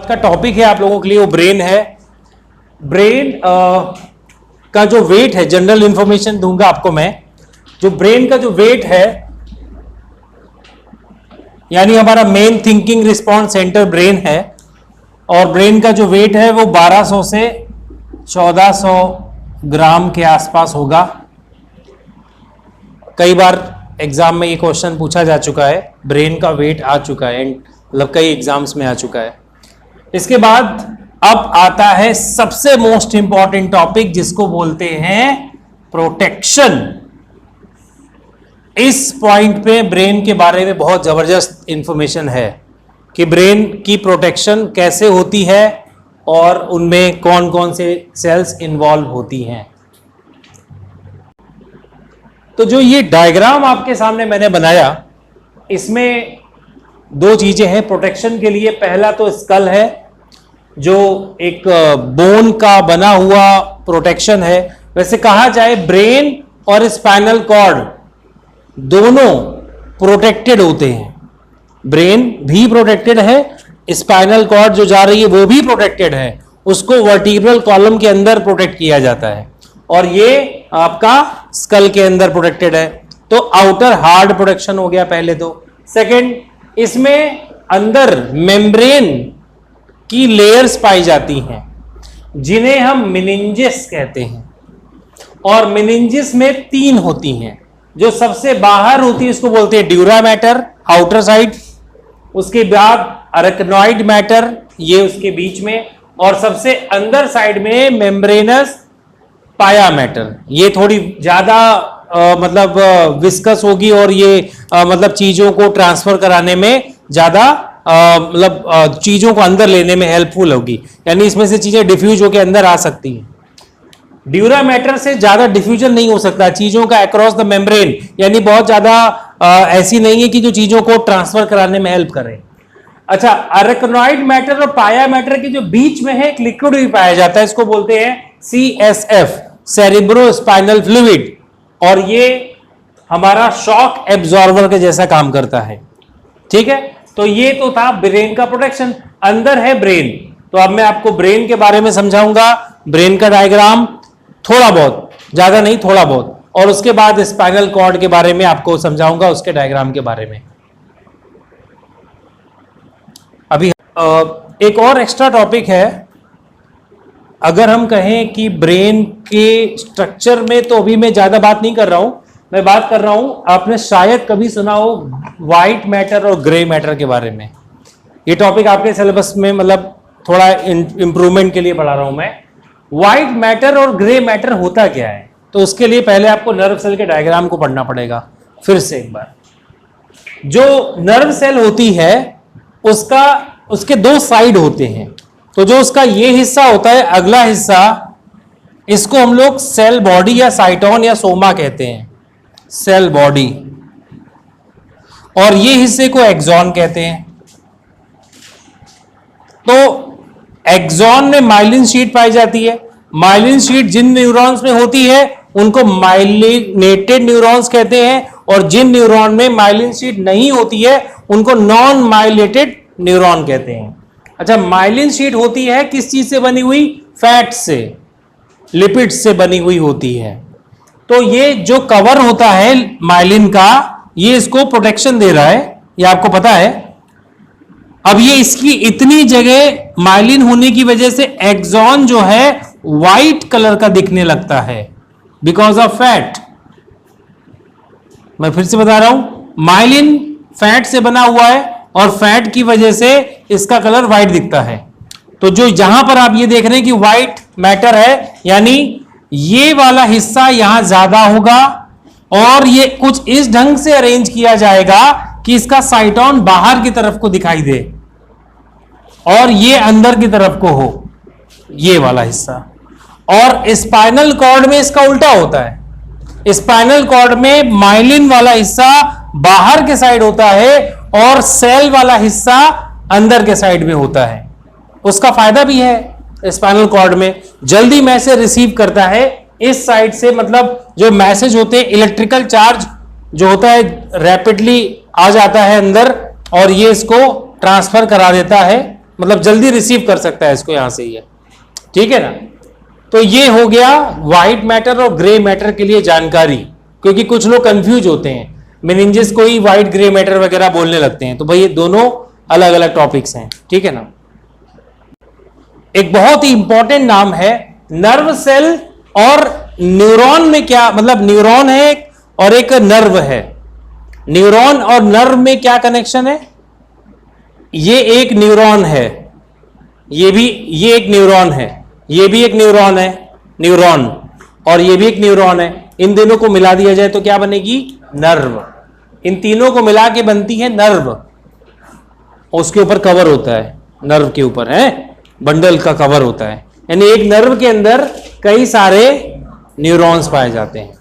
का टॉपिक है आप लोगों के लिए वो ब्रेन है। ब्रेन का जो वेट है, जनरल इंफॉर्मेशन दूंगा आपको मैं। जो ब्रेन का जो वेट है, यानी हमारा main thinking response centre brain है, और ब्रेन का जो वेट है वो 1200 से 1400 ग्राम के आसपास होगा। कई बार एग्जाम में ये क्वेश्चन पूछा जा चुका है, ब्रेन का वेट आ चुका है, मतलब कई एग्जाम्स में आ चुका है। इसके बाद अब आता है सबसे मोस्ट इंपॉर्टेंट टॉपिक, जिसको बोलते हैं प्रोटेक्शन। इस पॉइंट पे ब्रेन के बारे में बहुत जबरदस्त इंफॉर्मेशन है कि ब्रेन की प्रोटेक्शन कैसे होती है और उनमें कौन कौन से सेल्स इन्वॉल्व होती हैं। तो जो ये डायग्राम आपके सामने मैंने बनाया, इसमें दो चीजें हैं प्रोटेक्शन के लिए। पहला तो स्कल है, जो एक बोन का बना हुआ प्रोटेक्शन है। वैसे कहा जाए ब्रेन और स्पाइनल कॉर्ड दोनों प्रोटेक्टेड होते हैं। ब्रेन भी प्रोटेक्टेड है, स्पाइनल कॉर्ड जो जा रही है वो भी प्रोटेक्टेड है। उसको वर्टिब्रल कॉलम के अंदर प्रोटेक्ट किया जाता है, और ये आपका स्कल के अंदर प्रोटेक्टेड है। तो आउटर हार्ड प्रोटेक्शन हो गया पहले तो। सेकंड, इसमें अंदर मेम्ब्रेन की लेयर्स पाई जाती हैं, जिन्हें हम मेनिंजेस कहते हैं। और मेनिंजेस में 3 होती हैं। जो सबसे बाहर होती है उसको बोलते हैं ड्यूरा मैटर, आउटर साइड। उसके बाद अरेक्नॉइड मैटर, ये उसके बीच में। और सबसे अंदर साइड में मेम्ब्रेनस पाया मैटर। ये थोड़ी ज्यादा मतलब विस्कस होगी, और ये मतलब चीजों को ट्रांसफर कराने में ज्यादा मतलब चीजों को अंदर लेने में हेल्पफुल होगी। यानी इसमें से चीजें डिफ्यूज होकर अंदर आ सकती हैं। ड्यूरा मैटर से ज्यादा डिफ्यूजन नहीं हो सकता चीजों का अक्रॉस द मेम्ब्रेन, यानी बहुत ज्यादा ऐसी नहीं है कि जो चीजों को ट्रांसफर कराने में हेल्प करे। अच्छा, अरेक्नॉइड मैटर और पाया मैटर के जो बीच में है एक लिक्विड भी पाया जाता है, इसको बोलते हैं CSF, सेरिब्रो स्पाइनल फ्लूइड। और ये हमारा शॉक एब्जॉर्बर के जैसा काम करता है। ठीक है, तो ये तो था ब्रेन का प्रोटेक्शन। अंदर है ब्रेन, तो अब मैं आपको ब्रेन के बारे में समझाऊंगा। ब्रेन का डायग्राम थोड़ा बहुत, ज्यादा नहीं, थोड़ा बहुत। और उसके बाद स्पाइनल कॉर्ड के बारे में आपको समझाऊंगा, उसके डायग्राम के बारे में। अभी एक और एक्स्ट्रा टॉपिक है। अगर हम कहें कि ब्रेन के स्ट्रक्चर में, तो अभी मैं ज्यादा बात नहीं कर रहा हूं। मैं बात कर रहा हूं, आपने शायद कभी सुना हो व्हाइट मैटर और ग्रे मैटर के बारे में। ये टॉपिक आपके सिलेबस में मतलब थोड़ा इंप्रूवमेंट के लिए पढ़ा रहा हूं मैं। व्हाइट मैटर और ग्रे मैटर होता क्या है, तो उसके लिए पहले आपको नर्व सेल के डायग्राम को पढ़ना पड़ेगा फिर से एक बार। जो नर्व सेल होती है उसके 2 साइड होते हैं। तो जो उसका ये हिस्सा होता है, अगला हिस्सा, इसको हम लोग सेल बॉडी या साइटोन या सोमा कहते हैं, सेल बॉडी। और ये हिस्से को एक्सॉन कहते हैं। तो एक्सॉन में माइलिन शीट पाई जाती है। माइलिन शीट जिन न्यूरॉन्स में होती है उनको माइलिनेटेड न्यूरॉन्स कहते हैं, और जिन न्यूरॉन में माइलिन शीट नहीं होती है उनको नॉन माइलेटेड न्यूरॉन कहते हैं। अच्छा, माइलिन शीट होती है किस चीज से बनी हुई? फैट से, लिपिड्स से बनी हुई होती है। तो ये जो कवर होता है माइलिन का, ये इसको प्रोटेक्शन दे रहा है, ये आपको पता है। अब ये इसकी इतनी जगह माइलिन होने की वजह से एक्सॉन जो है व्हाइट कलर का दिखने लगता है, बिकॉज ऑफ फैट। मैं फिर से बता रहा हूं, माइलिन फैट से बना हुआ है, और फैट की वजह से इसका कलर व्हाइट दिखता है। तो जो जहां पर आप ये देख रहे हैं कि व्हाइट मैटर है, यानी ये वाला हिस्सा यहां ज्यादा होगा, और ये कुछ इस ढंग से अरेंज किया जाएगा कि इसका साइटोन बाहर की तरफ को दिखाई दे और ये अंदर की तरफ को हो, ये वाला हिस्सा। और स्पाइनल कॉर्ड में इसका उल्टा होता है। स्पाइनल कॉर्ड में माइलिन वाला हिस्सा बाहर के साइड होता है, और सेल वाला हिस्सा अंदर के साइड में होता है। उसका फायदा भी है स्पाइनल कॉर्ड में, जल्दी मैसेज रिसीव करता है इस साइड से। मतलब जो मैसेज होते हैं, इलेक्ट्रिकल चार्ज जो होता है रैपिडली आ जाता है अंदर, और ये इसको ट्रांसफर करा देता है मतलब जल्दी रिसीव कर सकता है इसको यहां से ये, ठीक है ना। तो ये हो गया व्हाइट मैटर और ग्रे मैटर के लिए जानकारी, क्योंकि कुछ लोग कंफ्यूज होते हैं, मेनिंजेस को ही व्हाइट ग्रे मैटर वगैरह बोलने लगते हैं, तो भाई ये दोनों अलग अलग टॉपिक्स हैं, ठीक है ना। एक बहुत ही इंपॉर्टेंट नाम है नर्व सेल और न्यूरॉन में क्या मतलब, न्यूरॉन है और एक नर्व है, न्यूरॉन और नर्व में क्या कनेक्शन है। ये एक न्यूरॉन है, ये एक न्यूरॉन है, ये भी एक न्यूरॉन है, न्यूरॉन, और ये भी एक न्यूरॉन है। इन दोनों को मिला दिया जाए तो क्या बनेगी, नर्व। इन तीनों को मिला के बनती है नर्व, उसके ऊपर कवर होता है, नर्व के ऊपर है बंडल का कवर होता है, यानी एक नर्व के अंदर कई सारे न्यूरॉन्स पाए जाते हैं।